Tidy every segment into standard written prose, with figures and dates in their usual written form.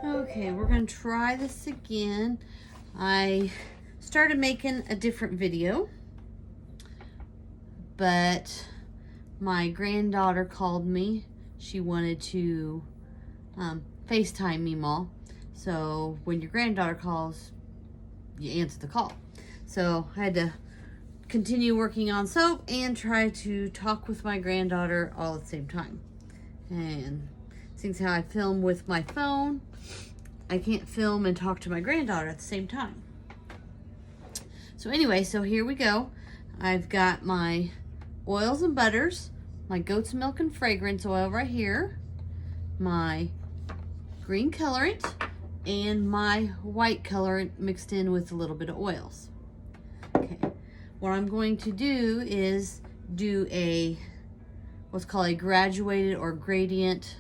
Okay, we're gonna try this again. I started making a different video, but my granddaughter called me. She wanted to FaceTime me, Ma. So when your granddaughter calls, you answer the call. So I had to continue working on soap and try to talk with my granddaughter all at the same time. And since how I film with my phone, I can't film and talk to my granddaughter at the same time. So anyway, so here we go. I've got my oils and butters, my goat's milk and fragrance oil right here, my green colorant, and my white colorant mixed in with a little bit of oils. Okay, what I'm going to do is do what's called a graduated or gradient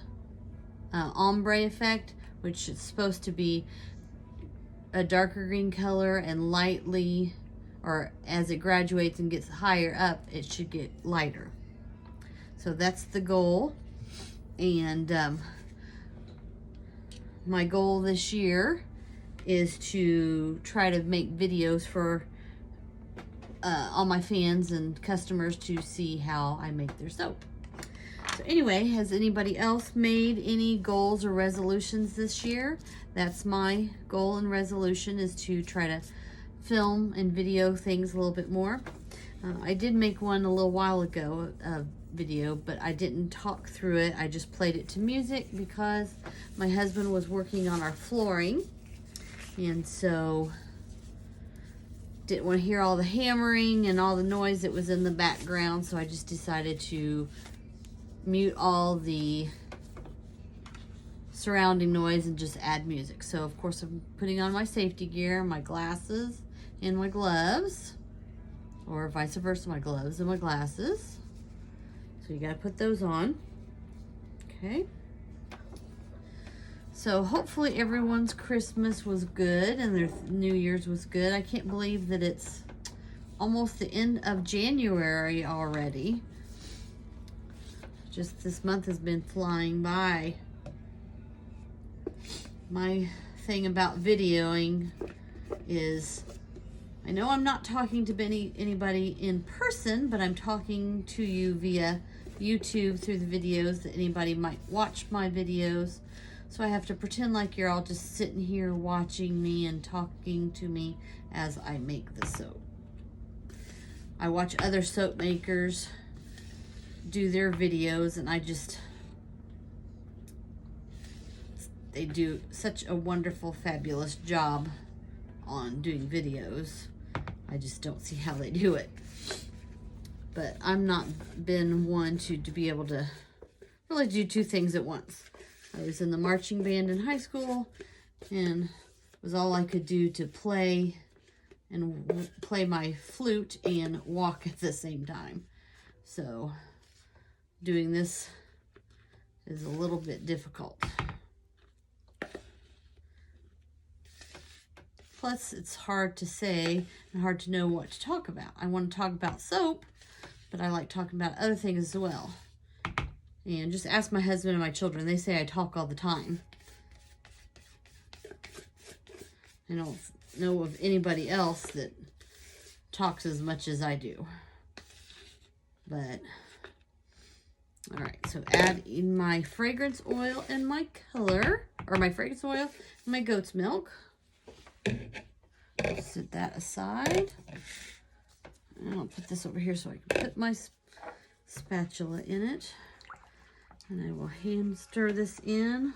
ombre effect, which is supposed to be a darker green color and lightly, or as it graduates and gets higher up, it should get lighter. So that's the goal. And my goal this year is to try to make videos for all my fans and customers to see how I make their soap. So anyway, has anybody else made any goals or resolutions this year? That's my goal and resolution, is to try to film and video things a little bit more. I did make one a little while ago, a video, but I didn't talk through it. I just played it to music because my husband was working on our flooring, and so didn't want to hear all the hammering and all the noise that was in the background, so I just decided to mute all the surrounding noise and just add music. So of course I'm putting on my safety gear, my glasses and my gloves, or vice versa, my gloves and my glasses. So you got to put those on. Okay. So hopefully everyone's Christmas was good and their New Year's was good. I can't believe that it's almost the end of January already. Just this month has been flying by. My thing about videoing is, I know I'm not talking to anybody in person, but I'm talking to you via YouTube through the videos that anybody might watch my videos. So I have to pretend like you're all just sitting here watching me and talking to me as I make the soap. I watch other soap makers do their videos, and they do such a wonderful, fabulous job on doing videos. I just don't see how they do it. But I'm not been one to be able to really do two things at once. I was in the marching band in high school, and it was all I could do to play my flute and walk at the same time. So doing this is a little bit difficult. Plus, it's hard to say and hard to know what to talk about. I want to talk about soap, but I like talking about other things as well. And just ask my husband and my children. They say I talk all the time. I don't know of anybody else that talks as much as I do. But, all right, so add in my fragrance oil and my color, or my fragrance oil and my goat's milk. Set that aside. And I'll put this over here so I can put my spatula in it. And I will hand stir this in.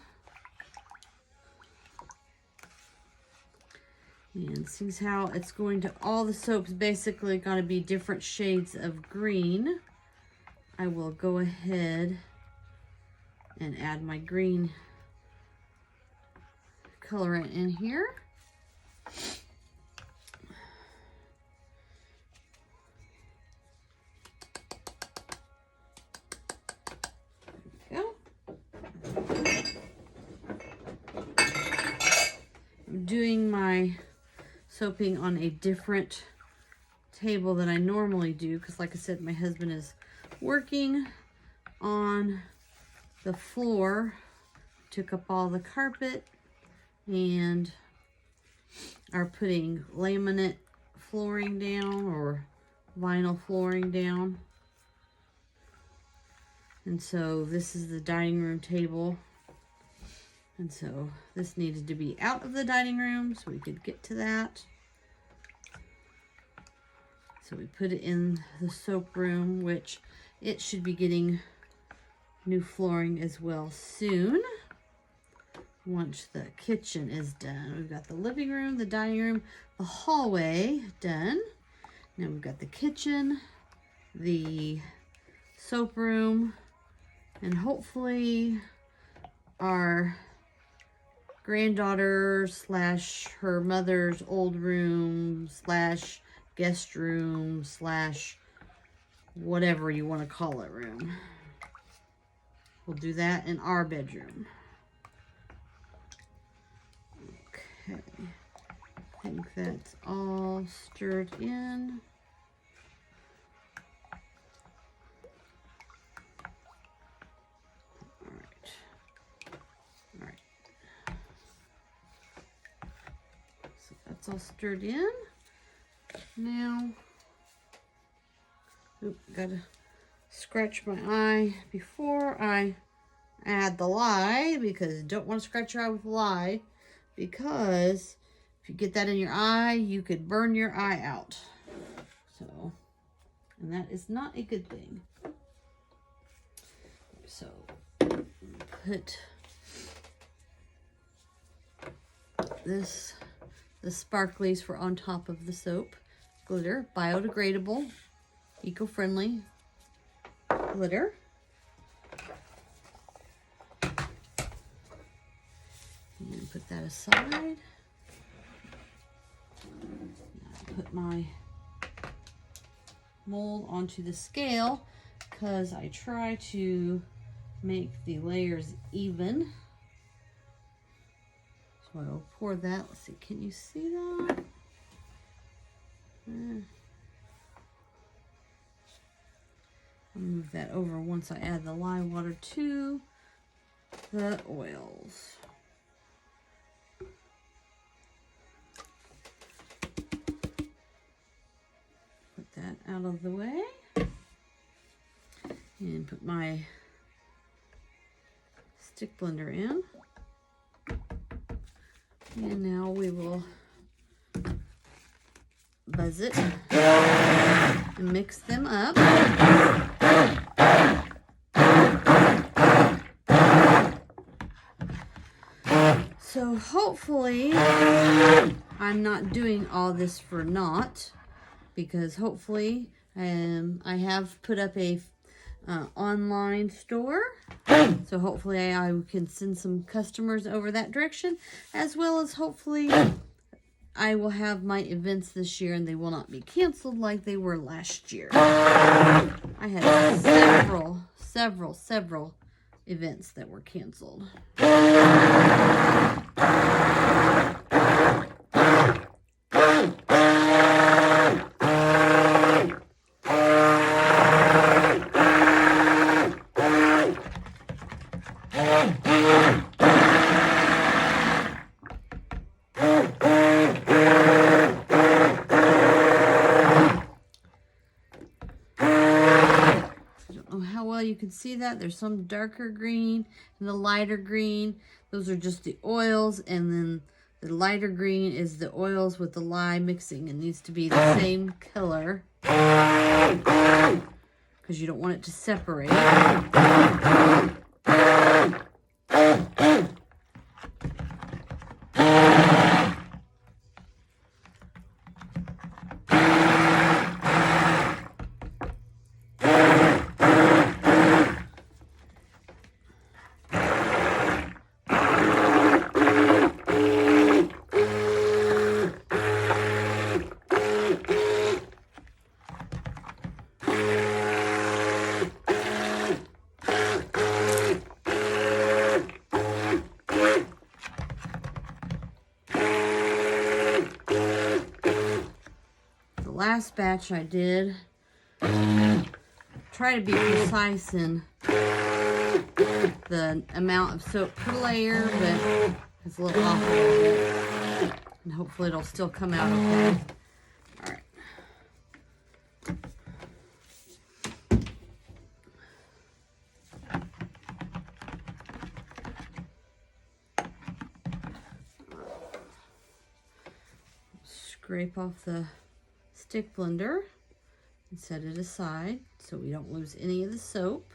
And see how it's going to, all the soap's basically going to be different shades of green. I will go ahead and add my green colorant in here. There we go. I'm doing my soaping on a different table than I normally do because, like I said, my husband is working on the floor. Took up all the carpet and are putting laminate flooring down or vinyl flooring down. And so this is the dining room table. And so this needed to be out of the dining room so we could get to that. So we put it in the soap room, which it should be getting new flooring as well soon. Once the kitchen is done. We've got the living room, the dining room, the hallway done. Now we've got the kitchen, the soap room, and hopefully our granddaughter slash her mother's old room slash guest room slash whatever you want to call it room. We'll do that in our bedroom. Okay, I think that's all stirred in. All right. So that's all stirred in. Now, gotta scratch my eye before I add the lye, because don't want to scratch your eye with lye, because if you get that in your eye, you could burn your eye out. So, and that is not a good thing. So, put this, the sparklies for on top of the soap. Glitter, biodegradable, eco-friendly glitter. And put that aside. Put my mold onto the scale because I try to make the layers even. So I'll pour that. Let's see, can you see that? I'll move that over once I add the lye water to the oils. Put that out of the way and put my stick blender in. And now we will buzz it and mix them up. So hopefully I'm not doing all this for naught, because hopefully I have put up a online store. So hopefully I can send some customers over that direction, as well as hopefully I will have my events this year and they will not be canceled like they were last year. I had several events that were canceled. You can see that there's some darker green and the lighter green. Those are just the oils, and then the lighter green is the oils with the lye mixing. It needs to be the same color because you don't want it to separate. Last batch I did, try to be precise in the amount of soap per layer, but It's a little off a little bit. And hopefully it'll still come out okay. All right. Scrape off the stick blender and set it aside so we don't lose any of the soap.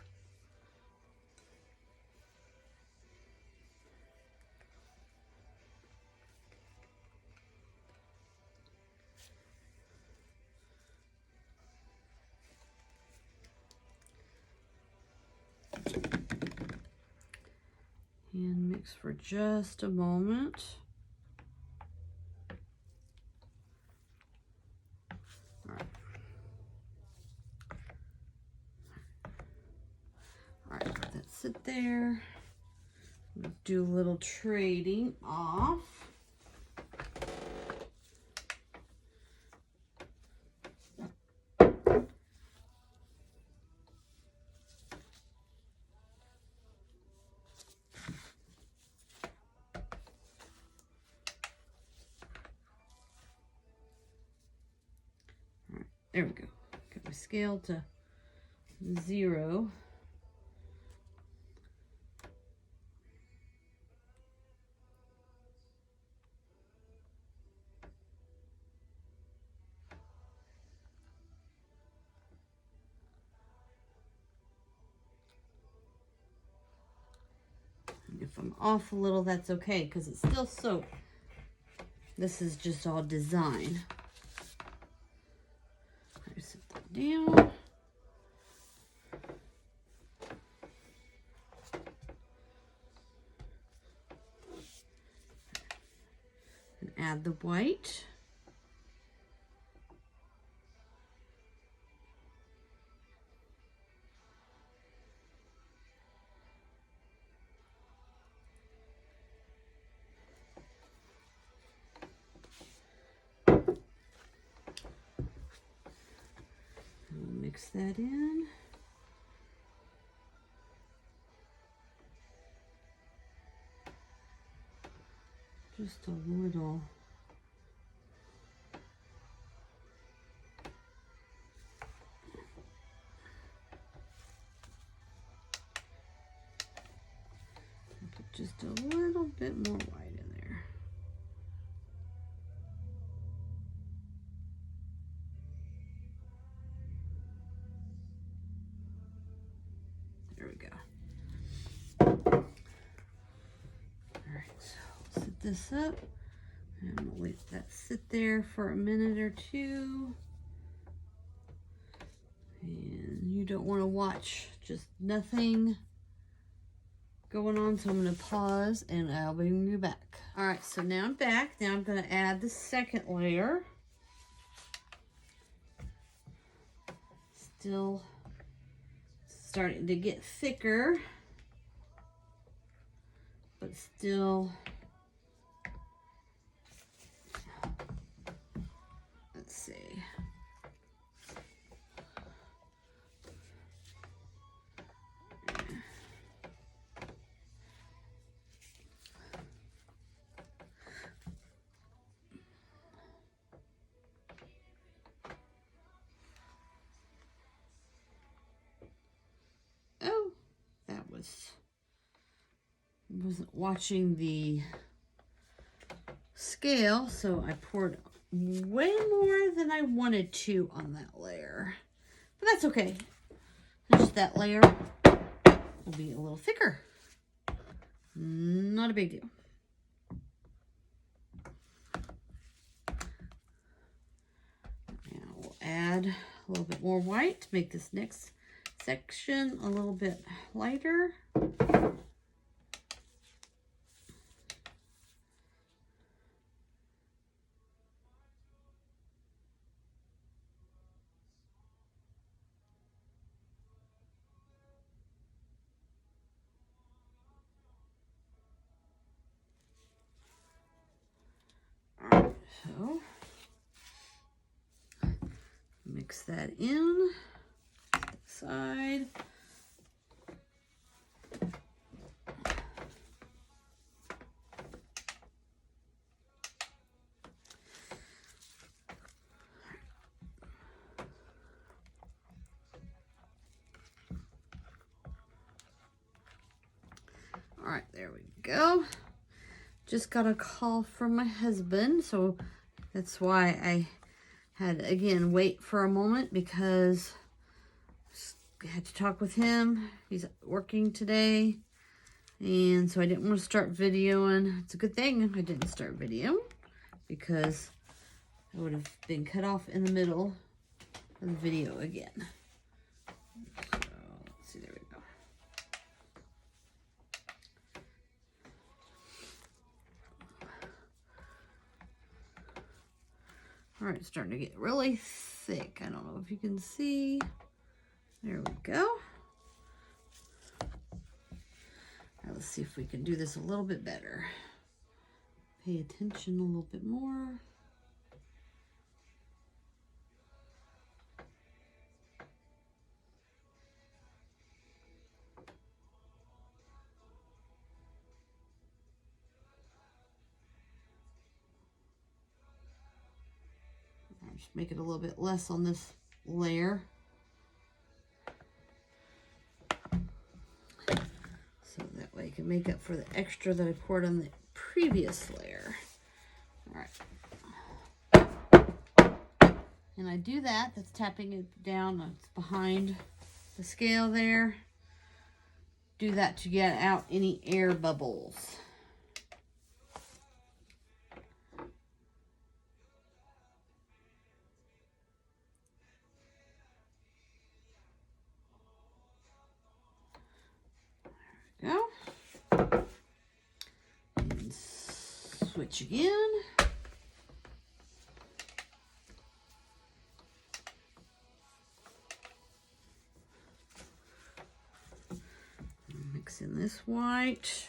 And mix for just a moment. All right, let that sit there. We'll do a little trading off. There we go. Get my scale to 0. And if I'm off a little, that's okay, because it's still soap. This is just all design. Sit that down. And add the white. Mix that in. Just a little. Just a little bit more white in there. There we go. All right, so set this up and we'll let that sit there for a minute or two. And you don't want to watch just nothing going on, so I'm going to pause and I'll bring you back. All right, so now I'm back. Now I'm going to add the second layer. Still starting to get thicker, but still, let's see. Oh, that wasn't watching the scale, so I poured way more than I wanted to on that layer. But that's okay. Just that layer will be a little thicker. Not a big deal. Now we'll add a little bit more white to make this next section a little bit lighter. So mix that in, side. right, there we go. Just got a call from my husband, so that's why I had, again, wait for a moment, because I had to talk with him. He's working today, and so I didn't want to start videoing. It's a good thing I didn't start video, because I would have been cut off in the middle of the video again. So, let's see, there we go. All right, it's starting to get really thick. I don't know if you can see. There we go. All right, let's see if we can do this a little bit better. Pay attention a little bit more. Just make it a little bit less on this layer. So that way I can make up for the extra that I poured on the previous layer. All right. And I do that, that's tapping it down, that's behind the scale there. Do that to get out any air bubbles. There we go. And switch again. Mix in this white.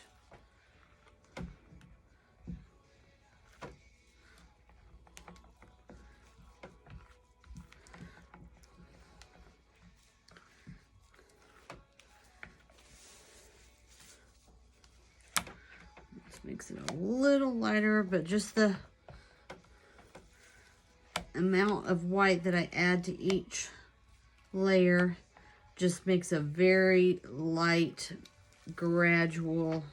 Makes it a little lighter, but just the amount of white that I add to each layer just makes a very light, gradual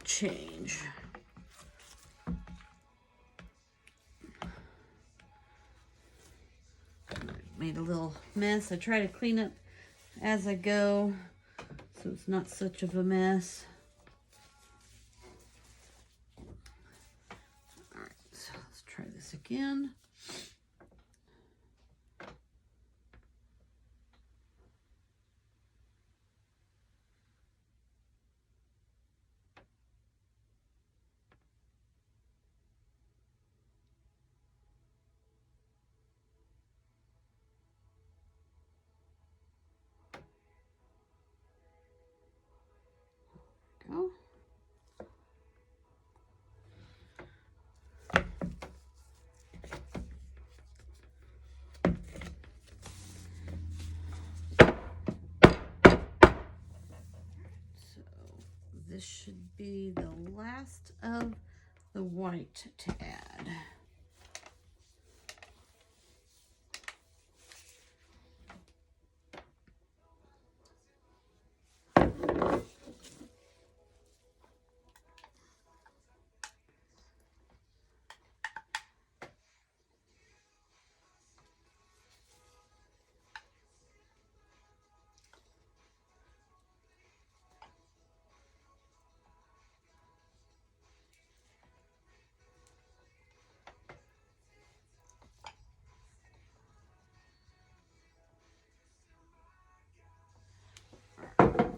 change. Made a little mess. I try to clean up as I go so it's not such of a mess. Try this again. Go. This should be the last of the white to add.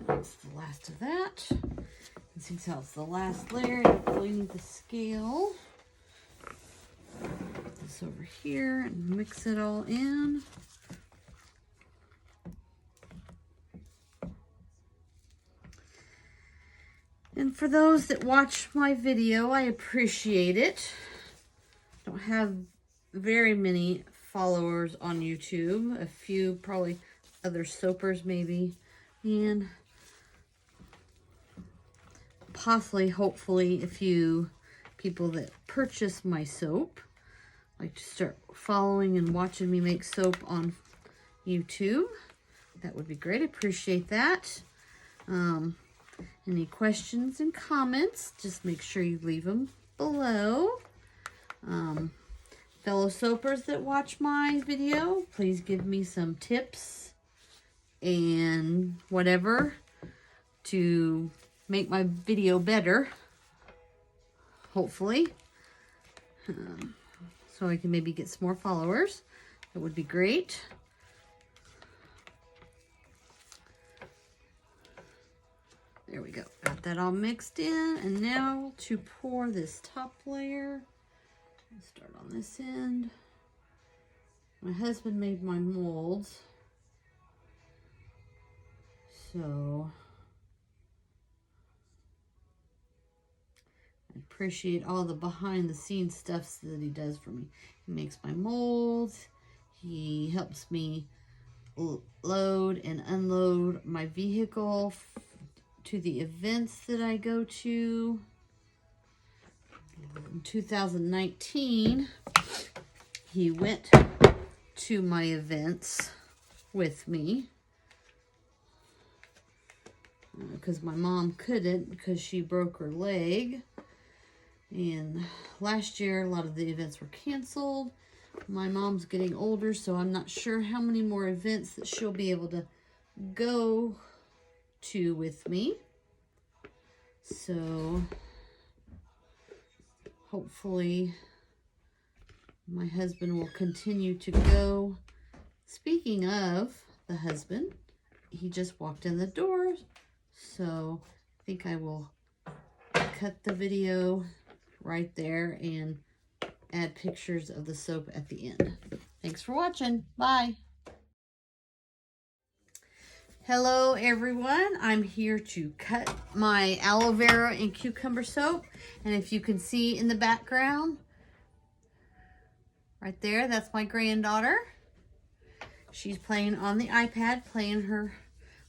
That's the last of that. And since that's the last layer, I don't really need the scale. Put this over here and mix it all in. And for those that watch my video, I appreciate it. I don't have very many followers on YouTube. A few, probably other soapers maybe. And possibly, hopefully, a few people that purchase my soap. Like to start following and watching me make soap on YouTube. That would be great. I appreciate that. Any questions and comments, just make sure you leave them below. Fellow soapers that watch my video, please give me some tips and whatever to make my video better, hopefully. So I can maybe get some more followers. That would be great. There we go. Got that all mixed in. And now to pour this top layer. Let's start on this end. My husband made my molds. So I appreciate all the behind the scenes stuff that he does for me. He makes my molds. He helps me load and unload my vehicle to the events that I go to. In 2019, he went to my events with me because my mom couldn't because she broke her leg. And last year, a lot of the events were canceled. My mom's getting older, so I'm not sure how many more events that she'll be able to go to with me. So hopefully my husband will continue to go. Speaking of the husband, he just walked in the door, so I think I will cut the video right there and add pictures of the soap at the end. Thanks for watching. Bye. Hello everyone, I'm here to cut my aloe vera and cucumber soap, and if you can see in the background right there, that's my granddaughter. She's playing on the iPad, playing her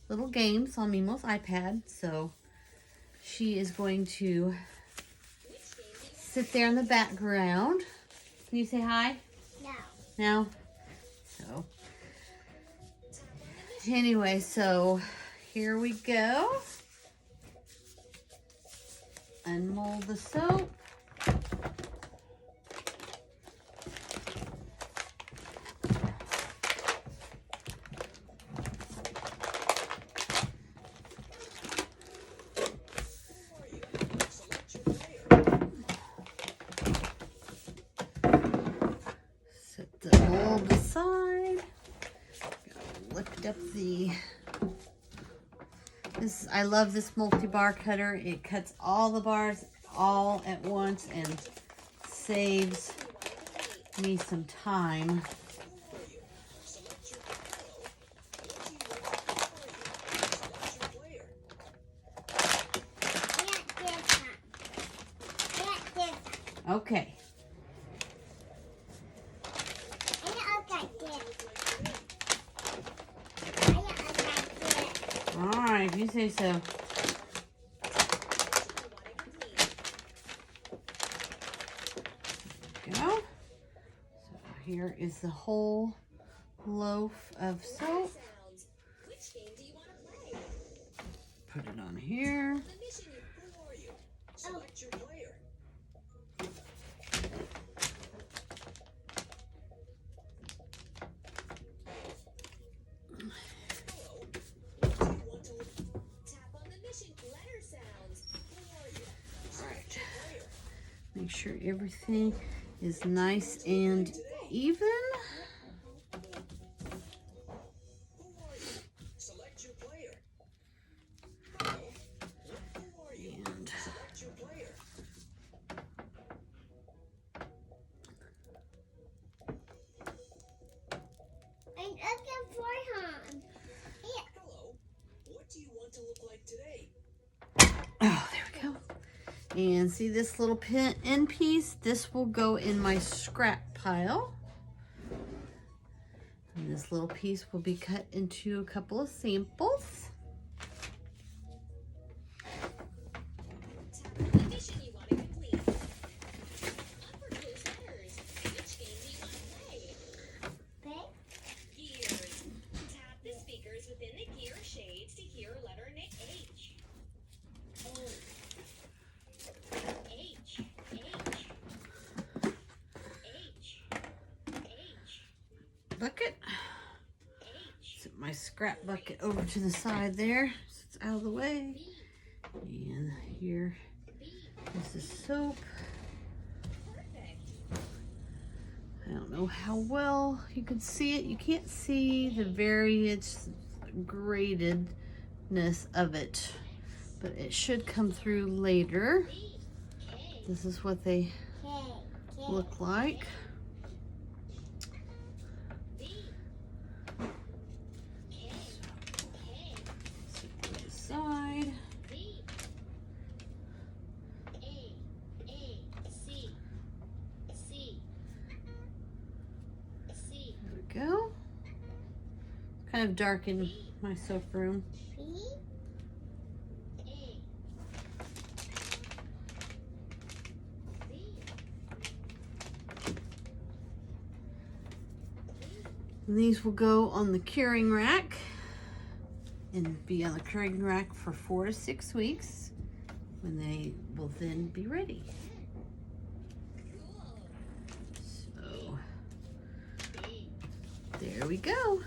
little games on Mimo's iPad, so she is going to sit there in the background. Can you say hi? No. No? So anyway, so here we go. Unmold the soap. Set the mold aside. Lift up I love this multi-bar cutter. It cuts all the bars all at once and saves me some time. Okay. All right, if you say so. There we go. So here is the whole loaf of soap. Put it on here. Make sure everything is nice and even. And I'm looking for him. Hello. What do you want to look like today? oh, there we go. And see this little end piece? This will go in my scrap pile. And this little piece will be cut into a couple of samples. bucket. Set my scrap bucket over to the side there, so it's out of the way. And here is the soap. I don't know how well you can see it. You can't see the various gradedness of it, but it should come through later. This is what they look like. Set that aside. There we go. Kind of dark in my soap room. And these will go on the curing rack and be on the curing rack for 4 to 6 weeks, when they will then be ready. So there we go.